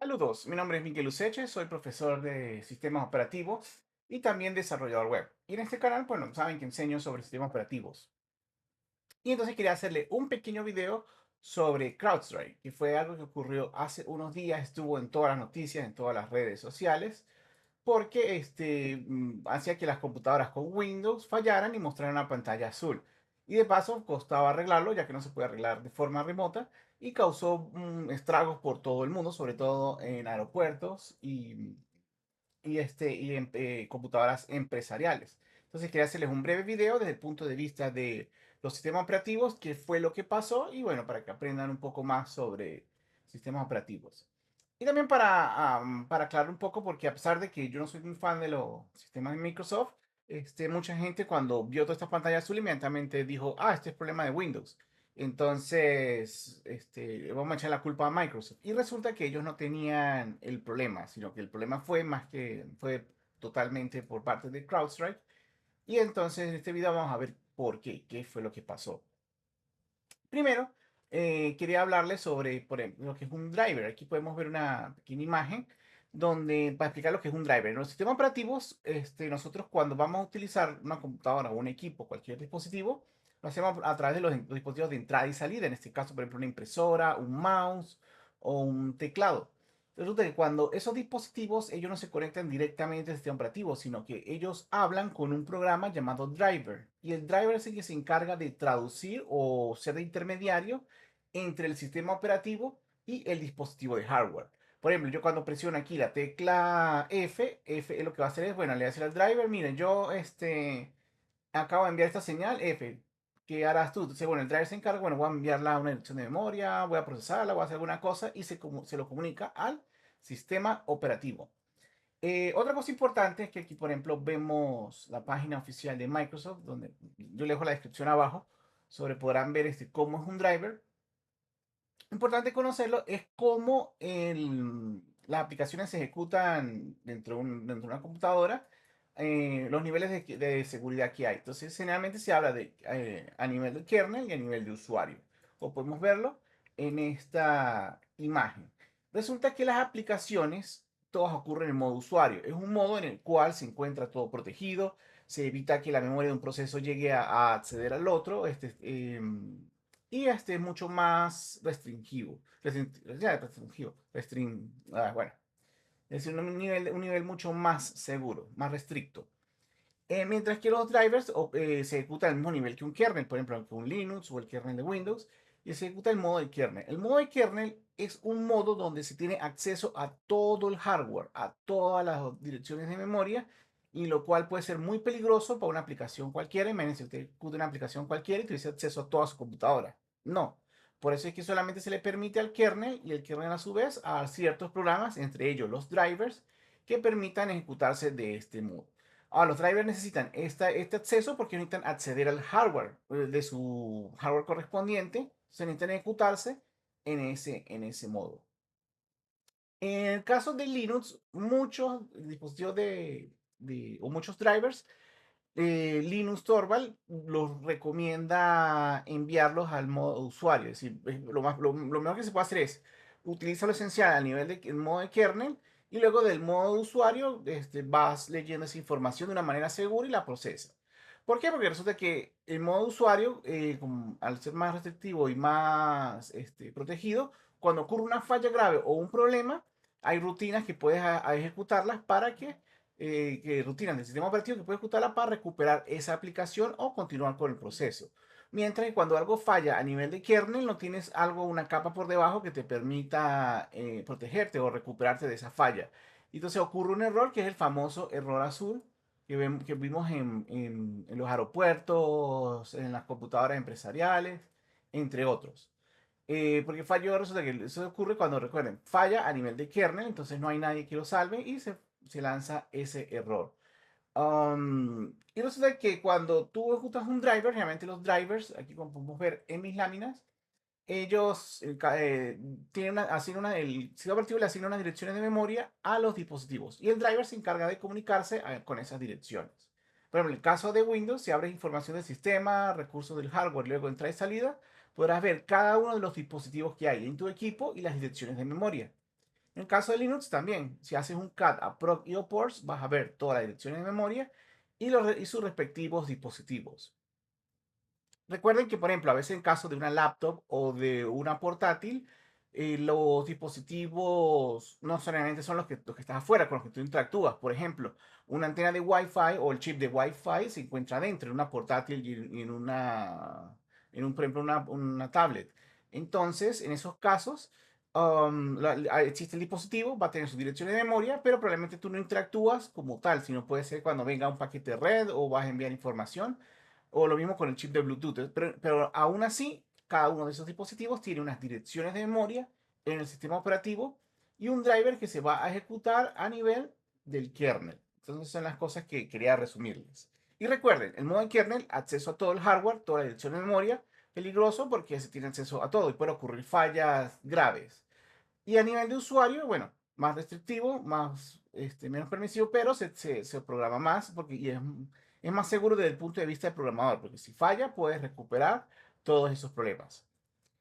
Saludos, mi nombre es Miguel Useche, soy profesor de sistemas operativos y también desarrollador web. Y en este canal, bueno, saben que enseño sobre sistemas operativos. Y entonces quería hacerle un pequeño video sobre CrowdStrike, que fue algo que ocurrió hace unos días, estuvo en todas las noticias, en todas las redes sociales, porque hacía que las computadoras con Windows fallaran y mostraran una pantalla azul. Y de paso costaba arreglarlo, ya que no se puede arreglar de forma remota, y causó estragos por todo el mundo, sobre todo en aeropuertos y en computadoras empresariales. Entonces quería hacerles un breve video desde el punto de vista de los sistemas operativos, qué fue lo que pasó y bueno, para que aprendan un poco más sobre sistemas operativos. Y también para aclarar un poco, porque a pesar de que yo no soy muy fan de los sistemas de Microsoft, mucha gente cuando vio toda esta pantalla azul inmediatamente dijo, ah, este es problema de Windows. Entonces, vamos a echar la culpa a Microsoft. Y resulta que ellos no tenían el problema, sino que el problema fue totalmente por parte de CrowdStrike. Y entonces en este video vamos a ver qué fue lo que pasó. Primero, quería hablarles sobre, por ejemplo, lo que es un driver. Aquí podemos ver una pequeña imagen donde para explicar lo que es un driver. En los sistemas operativos, nosotros cuando vamos a utilizar una computadora o un equipo, cualquier dispositivo, lo hacemos a través de los dispositivos de entrada y salida. En este caso, por ejemplo, una impresora, un mouse o un teclado. Resulta que cuando esos dispositivos, ellos no se conectan directamente al sistema operativo, sino que ellos hablan con un programa llamado driver. Y el driver es el que se encarga de traducir o ser de intermediario entre el sistema operativo y el dispositivo de hardware. Por ejemplo, yo cuando presiono aquí la tecla F lo que va a hacer es, bueno, le va a decir al driver, miren, yo acabo de enviar esta señal F. ¿Qué harás tú? Entonces, bueno, el driver se encarga, bueno, voy a enviarla a una dirección de memoria, voy a procesarla, voy a hacer alguna cosa y se lo comunica al sistema operativo. Otra cosa importante es que aquí, por ejemplo, vemos la página oficial de Microsoft, donde yo le dejo la descripción abajo, podrán ver cómo es un driver. Importante conocerlo es cómo las aplicaciones se ejecutan dentro de una computadora, los niveles de seguridad que hay. Entonces, generalmente se habla a nivel de kernel y a nivel de usuario. O podemos verlo en esta imagen. Resulta que las aplicaciones, todas ocurren en modo usuario. Es un modo en el cual se encuentra todo protegido, se evita que la memoria de un proceso llegue a acceder al otro. Y este es mucho más restringido. Bueno, es un nivel mucho más seguro, más restricto. Mientras que los drivers se ejecutan al mismo nivel que un kernel, por ejemplo, que un Linux o el kernel de Windows, y se ejecuta el modo de kernel. El modo de kernel es un modo donde se tiene acceso a todo el hardware, a todas las direcciones de memoria, y lo cual puede ser muy peligroso para una aplicación cualquiera. Imagínense, usted ejecuta una aplicación cualquiera y tuviese acceso a toda su computadora. No. Por eso es que solamente se le permite al kernel y el kernel a su vez a ciertos programas, entre ellos los drivers, que permitan ejecutarse de este modo. Ahora, los drivers necesitan este acceso porque necesitan acceder al hardware de su hardware correspondiente. Se necesitan ejecutarse en ese modo. En el caso de Linux, muchos dispositivos o muchos drivers, Linux Torvald los recomienda enviarlos al modo usuario. Es decir, lo mejor que se puede hacer es utilizar lo esencial a nivel de modo de kernel y luego del modo de usuario vas leyendo esa información de una manera segura y la procesas. ¿Por qué? Porque resulta que el modo usuario, al ser más restrictivo y más protegido, cuando ocurre una falla grave o un problema, hay rutinas que puedes a ejecutarlas para que rutinas del sistema operativo que puede ejecutarla para recuperar esa aplicación o continuar con el proceso. Mientras que cuando algo falla a nivel de kernel, no tienes una capa por debajo que te permita protegerte o recuperarte de esa falla. Entonces ocurre un error que es el famoso error azul que vimos en los aeropuertos, en las computadoras empresariales, entre otros. Porque falló, resulta que eso ocurre cuando, recuerden, falla a nivel de kernel, entonces no hay nadie que lo salve y se lanza ese error. Y resulta que cuando tú ejecutas un driver, realmente los drivers, aquí como podemos ver en mis láminas, ellos tienen el sistema operativo le asigna unas direcciones de memoria a los dispositivos y el driver se encarga de comunicarse con esas direcciones. Por ejemplo, en el caso de Windows, si abres información del sistema, recursos del hardware, luego entrada y salida, podrás ver cada uno de los dispositivos que hay en tu equipo y las direcciones de memoria. En el caso de Linux también, si haces un cat a proc IO ports, vas a ver todas las direcciones de memoria y sus respectivos dispositivos. Recuerden que, por ejemplo, a veces en caso de una laptop o de una portátil, los dispositivos no solamente son los que están afuera, con los que tú interactúas. Por ejemplo, una antena de Wi-Fi o el chip de Wi-Fi se encuentra dentro de una portátil y por ejemplo, una tablet. Entonces, en esos casos, existe el dispositivo, va a tener su dirección de memoria, pero probablemente tú no interactúas como tal, sino puede ser cuando venga un paquete de red o vas a enviar información. O lo mismo con el chip de Bluetooth. Pero aún así, cada uno de esos dispositivos tiene unas direcciones de memoria en el sistema operativo y un driver que se va a ejecutar a nivel del kernel. Entonces son las cosas que quería resumirles. Y recuerden, el modo en kernel, acceso a todo el hardware, toda la dirección de memoria, peligroso porque se tiene acceso a todo y puede ocurrir fallas graves. Y a nivel de usuario, bueno, más restrictivo, menos permisivo, pero se programa más es más seguro desde el punto de vista del programador, porque si falla, puedes recuperar todos esos problemas.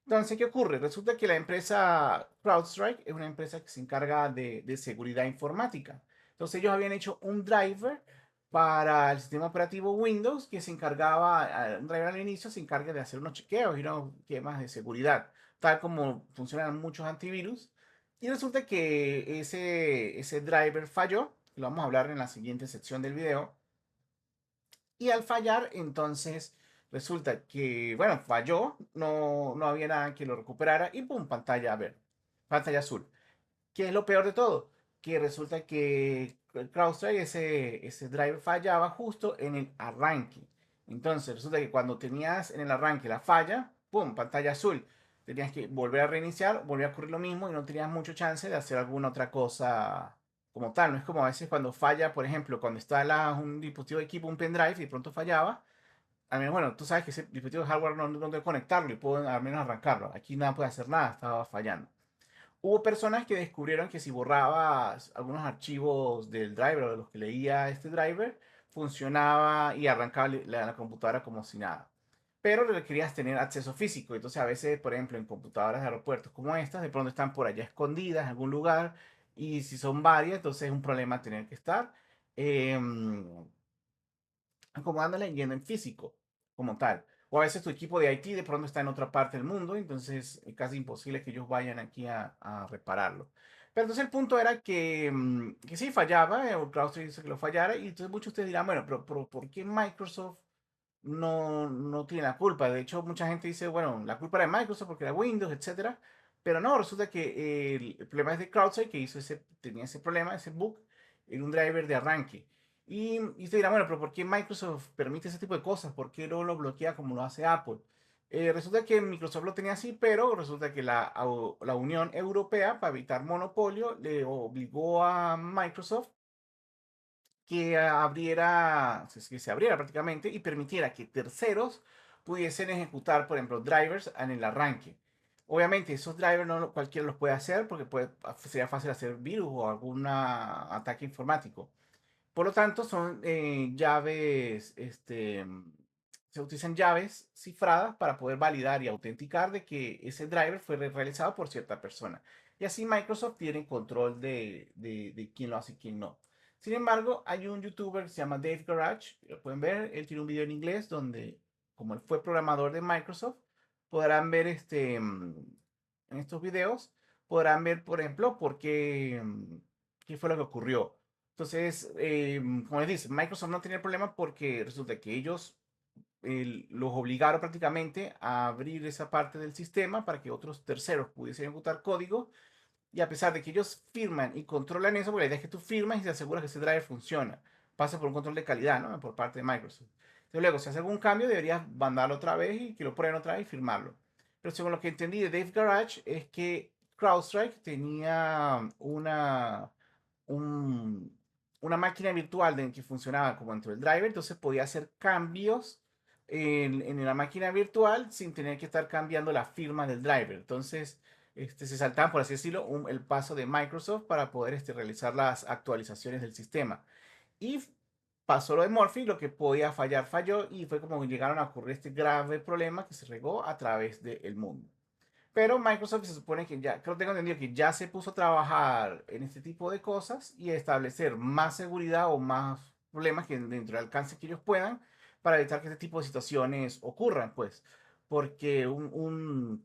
Entonces, ¿qué ocurre? Resulta que la empresa CrowdStrike es una empresa que se encarga de seguridad informática. Entonces, ellos habían hecho un driver para el sistema operativo Windows que se encargaba, un driver al inicio se encarga de hacer unos chequeos y unos temas de seguridad, tal como funcionan muchos antivirus. Y resulta que ese driver falló, lo vamos a hablar en la siguiente sección del video. Y al fallar, entonces resulta que, bueno, falló, no había nada que lo recuperara y pum, pantalla verde, pantalla azul. ¿Qué es lo peor de todo? Que resulta que el CrowdStrike, ese driver fallaba justo en el arranque. Entonces resulta que cuando tenías en el arranque la falla, pum, pantalla azul. Tenías que volver a reiniciar, volver a ocurrir lo mismo y no tenías mucho chance de hacer alguna otra cosa como tal. No es como a veces cuando falla, por ejemplo, cuando instalas un dispositivo de equipo, un pendrive y de pronto fallaba. Al menos, bueno, tú sabes que ese dispositivo de hardware no debe conectarlo y puedo al menos arrancarlo. Aquí nada puede hacer nada, estaba fallando. Hubo personas que descubrieron que si borrabas algunos archivos del driver o de los que leía este driver, funcionaba y arrancaba la computadora como si nada. Pero requerías tener acceso físico. Entonces, a veces, por ejemplo, en computadoras de aeropuertos como estas, de pronto están por allá escondidas en algún lugar. Y si son varias, entonces es un problema tener que estar em, acomodándola y yendo en físico, como tal. O a veces tu equipo de IT de pronto está en otra parte del mundo, entonces es casi imposible que ellos vayan aquí a repararlo. Pero entonces el punto era que sí fallaba, o CrowdStrike dice que lo fallara, y entonces muchos de ustedes dirán, bueno, pero ¿por qué Microsoft no tiene la culpa? De hecho, mucha gente dice, bueno, la culpa era de Microsoft porque era Windows, etcétera. Pero no, resulta que el problema es de CrowdStrike que tenía ese problema, ese bug en un driver de arranque. Y usted dirá, bueno, pero ¿por qué Microsoft permite ese tipo de cosas? ¿Por qué no lo bloquea como lo hace Apple? Resulta que Microsoft lo tenía así, pero resulta que la Unión Europea, para evitar monopolio, le obligó a Microsoft que se abriera prácticamente y permitiera que terceros pudiesen ejecutar, por ejemplo, drivers en el arranque. Obviamente, esos drivers cualquiera los puede hacer porque sería fácil hacer virus o algún ataque informático. Por lo tanto, son llaves, se utilizan llaves cifradas para poder validar y autenticar de que ese driver fue realizado por cierta persona. Y así Microsoft tiene control de quién lo hace y quién no. Sin embargo, hay un youtuber que se llama Dave Garage, lo pueden ver, él tiene un video en inglés donde, como él fue programador de Microsoft, podrán ver en estos videos, podrán ver, por ejemplo, qué fue lo que ocurrió. Entonces, como les dice, Microsoft no tenía problema porque resulta que ellos los obligaron prácticamente a abrir esa parte del sistema para que otros terceros pudiesen ejecutar código. Y a pesar de que ellos firman y controlan eso, porque la idea es que tú firmas y te aseguras que ese driver funciona. Pasa por un control de calidad, ¿no? Por parte de Microsoft. Entonces, luego, si hace algún cambio, deberías mandarlo otra vez y que lo prueben otra vez y firmarlo. Pero según lo que entendí de Dave Garage, es que CrowdStrike tenía un- una máquina virtual que funcionaba como dentro del driver, entonces podía hacer cambios en la máquina virtual sin tener que estar cambiando la firma del driver. Entonces, se saltaban, por así decirlo, el paso de Microsoft para poder realizar las actualizaciones del sistema. Y pasó lo de Morphy, lo que podía fallar falló y fue como llegaron a ocurrir este grave problema que se regó a través del mundo. Pero Microsoft se supone que ya, creo que tengo entendido que ya se puso a trabajar en este tipo de cosas y a establecer más seguridad o más problemas que dentro del alcance que ellos puedan para evitar que este tipo de situaciones ocurran, pues. Porque un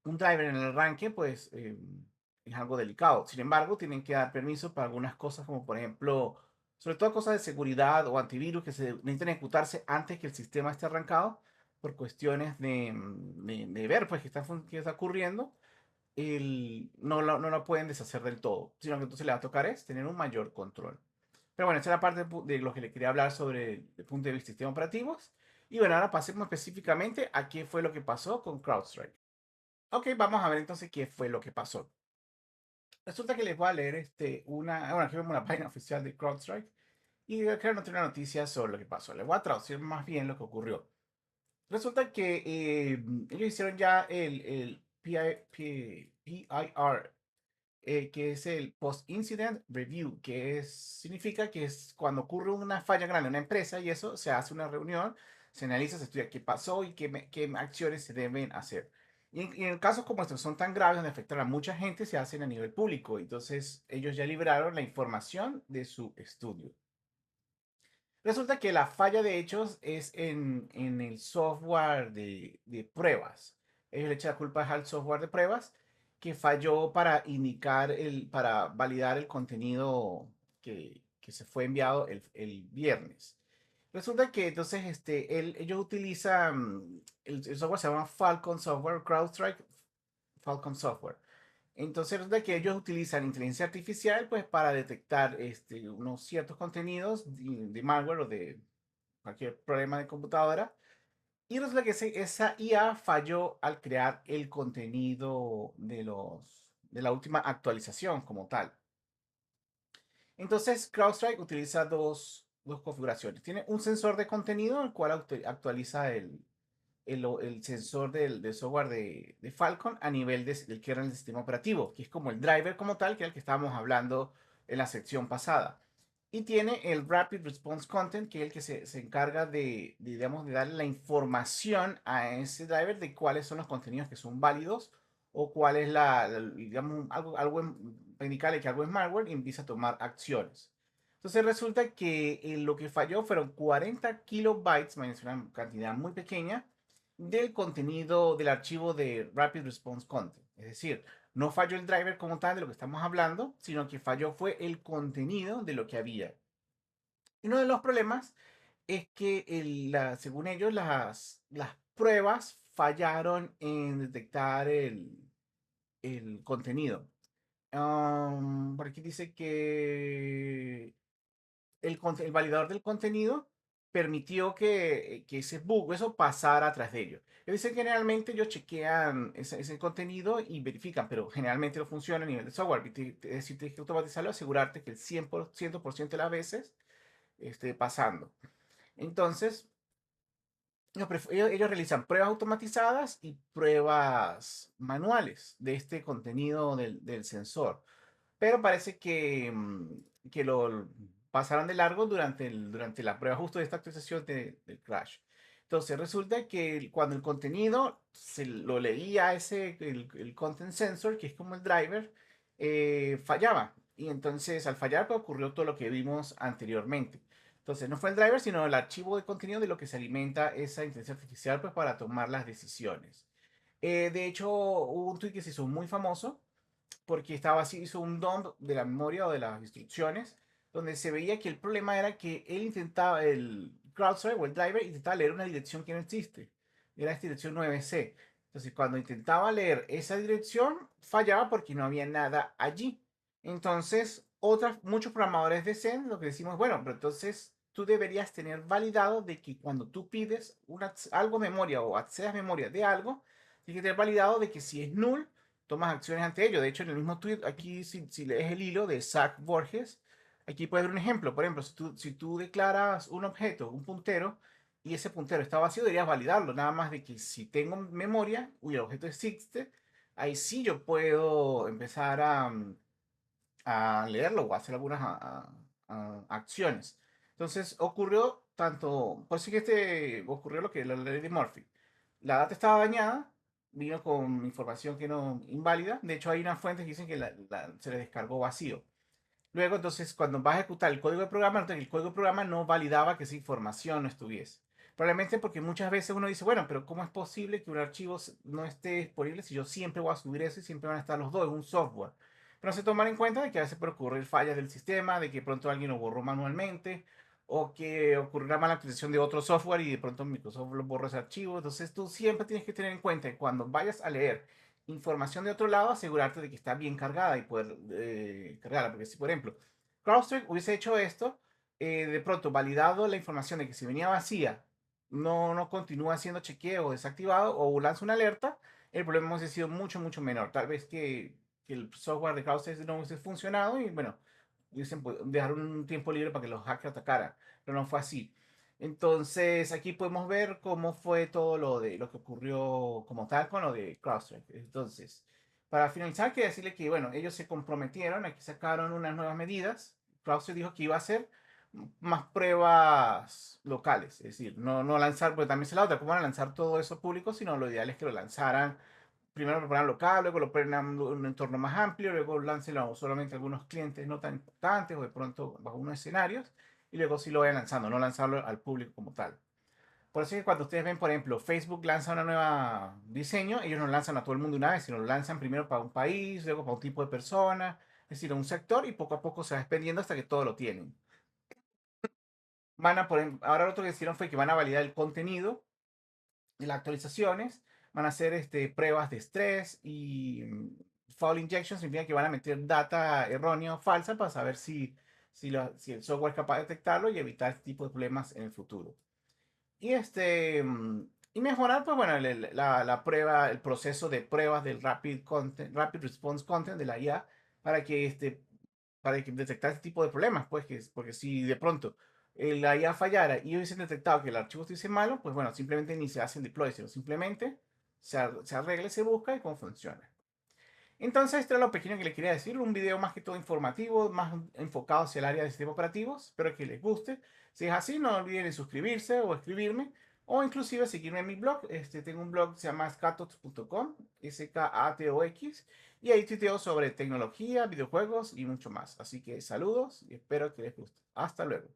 driver en el arranque, pues, es algo delicado. Sin embargo, tienen que dar permiso para algunas cosas, como por ejemplo, sobre todo cosas de seguridad o antivirus que se necesitan ejecutarse antes que el sistema esté arrancado, por cuestiones de ver, pues, qué está ocurriendo. No lo pueden deshacer del todo, sino que entonces le va a tocar es tener un mayor control. Pero bueno, esa es la parte de lo que le quería hablar sobre el punto de vista de sistemas operativos. Y bueno, ahora pasemos específicamente a qué fue lo que pasó con CrowdStrike. Ok, vamos a ver entonces qué fue lo que pasó. Resulta que les voy a leer bueno, aquí vemos la página oficial de CrowdStrike y creo no tiene una noticia sobre lo que pasó. Les voy a traducir más bien lo que ocurrió. Resulta que ellos hicieron ya el PIR, que es el Post-Incident Review, significa que es cuando ocurre una falla grande en una empresa y eso se hace una reunión, se analiza, se estudia qué pasó y qué acciones se deben hacer. Y en casos como estos son tan graves, donde afectan a mucha gente, se hacen a nivel público. Entonces, ellos ya liberaron la información de su estudio. Resulta que la falla de hechos es en el software de pruebas. Ellos le echan la culpa al software de pruebas que falló para para validar el contenido que se fue enviado el viernes. Resulta que entonces ellos utilizan, el software se llama Falcon Software, CrowdStrike Falcon Software. Entonces resulta que ellos utilizan inteligencia artificial pues para detectar unos ciertos contenidos de malware o de cualquier problema de computadora. Y resulta que esa IA falló al crear el contenido de la última actualización como tal. Entonces, CrowdStrike utiliza dos configuraciones. Tiene un sensor de contenido, el cual actualiza el sensor del software de Falcon a nivel del kernel del sistema operativo, que es como el driver como tal, que es el que estábamos hablando en la sección pasada. Y tiene el Rapid Response Content, que es el que se encarga digamos, de darle la información a ese driver de cuáles son los contenidos que son válidos o cuál es digamos, para indicarle que algo es malware y empieza a tomar acciones. Entonces resulta que lo que falló fueron 40 kilobytes, es una cantidad muy pequeña, del contenido del archivo de Rapid Response Content. Es decir, no falló el driver como tal de lo que estamos hablando, sino que falló fue el contenido de lo que había. Y uno de los problemas es que, según ellos, las pruebas fallaron en detectar el contenido. Por aquí dice que el validador del contenido permitió que ese bug, eso pasara atrás de ellos. Ellos dicen que generalmente ellos chequean ese contenido y verifican, pero generalmente no funciona a nivel de software. Es decir, tienes que automatizarlo, asegurarte que el 100% de las veces esté pasando. Entonces, ellos realizan pruebas automatizadas y pruebas manuales de este contenido del sensor, pero parece que lo pasaron de largo durante la prueba justo de esta actualización del Crash. Entonces resulta que cuando el contenido se lo leía el Content Sensor, que es como el driver, fallaba. Y entonces al fallar pues, ocurrió todo lo que vimos anteriormente. Entonces no fue el driver, sino el archivo de contenido de lo que se alimenta esa inteligencia artificial pues, para tomar las decisiones. De hecho, hubo un tweet que se hizo muy famoso porque estaba así, hizo un dump de la memoria o de las instrucciones, donde se veía que el problema era que el CrowdStrike o el driver intentaba leer una dirección que no existe. Era esta dirección 9C. Entonces, cuando intentaba leer esa dirección, fallaba porque no había nada allí. Entonces, muchos programadores de Zen lo que decimos, bueno, pero entonces tú deberías tener validado de que cuando tú pides algo memoria o accedas memoria de algo, tienes que tener validado de que si es null, tomas acciones ante ello. De hecho, en el mismo tweet, aquí si lees el hilo de Zach Borges, aquí puedes ver un ejemplo. Por ejemplo, si tú declaras un objeto, un puntero, y ese puntero está vacío, deberías validarlo. Nada más de que si tengo memoria, el objeto existe, ahí sí yo puedo empezar a leerlo o hacer algunas acciones. Entonces ocurrió tanto, por eso que ocurrió lo que la ley de Murphy. La data estaba dañada, vino con información que no inválida. De hecho, hay unas fuentes que dicen que se le descargó vacío. Luego, entonces, cuando vas a ejecutar el código de programa, nota que el código de programa no validaba que esa información no estuviese. Probablemente porque muchas veces uno dice, bueno, pero ¿cómo es posible que un archivo no esté disponible si yo siempre voy a subir eso y siempre van a estar los dos? Es un software. Pero no se toman en cuenta de que a veces puede ocurrir fallas del sistema, de que pronto alguien lo borró manualmente, o que ocurrió una mala actualización de otro software y de pronto Microsoft lo borra ese archivo. Entonces tú siempre tienes que tener en cuenta que cuando vayas a leer información de otro lado, asegurarte de que está bien cargada y poder cargarla. Porque si, por ejemplo, CrowdStrike hubiese hecho esto, de pronto validado la información de que si venía vacía, no continúa siendo chequeado o desactivado o lanza una alerta, el problema hubiese sido mucho, mucho menor. Tal vez que el software de CrowdStrike no hubiese funcionado y bueno, hubiesen dejar un tiempo libre para que los hackers atacaran, pero no fue así. Entonces, aquí podemos ver cómo fue todo lo que ocurrió como tal con lo de CrowdStrike. Entonces, para finalizar, quiero decirle que, bueno, ellos se comprometieron, aquí sacaron unas nuevas medidas. CrowdStrike dijo que iba a hacer más pruebas locales, es decir, no lanzar, porque también se la otra, cómo van a lanzar todo eso público, sino lo ideal es que lo lanzaran primero preparan local, luego lo ponen en un entorno más amplio, luego láncenlo solamente a algunos clientes no tan importantes o de pronto bajo unos escenarios y luego sí lo vayan lanzando, no lanzarlo al público como tal. Por eso es que cuando ustedes ven, por ejemplo, Facebook lanza una nueva diseño, ellos no lanzan a todo el mundo una vez, sino lo lanzan primero para un país, luego para un tipo de persona, es decir, a un sector y poco a poco se va expandiendo hasta que todo lo tienen. Ahora lo otro que hicieron fue que van a validar el contenido de las actualizaciones, van a hacer pruebas de estrés y foul injection significa que van a meter data errónea o falsa para saber si el software es capaz de detectarlo y evitar este tipo de problemas en el futuro. Y y mejorar, pues bueno, la prueba, el proceso de pruebas del Rapid Response Content de la IA para que detectar este tipo de problemas, pues, porque si de pronto la IA fallara y hubiesen detectado que el archivo estuviese malo, pues bueno, simplemente ni se hacen deploy, sino simplemente se arregla y se busca y cómo funciona. Entonces, esto era lo pequeño que les quería decir, un video más que todo informativo, más enfocado hacia el área de sistemas operativos, espero que les guste. Si es así, no olviden suscribirse o escribirme, o inclusive seguirme en mi blog. Tengo un blog que se llama skatox.com, Skatox, y ahí tuiteo sobre tecnología, videojuegos y mucho más. Así que saludos y espero que les guste. Hasta luego.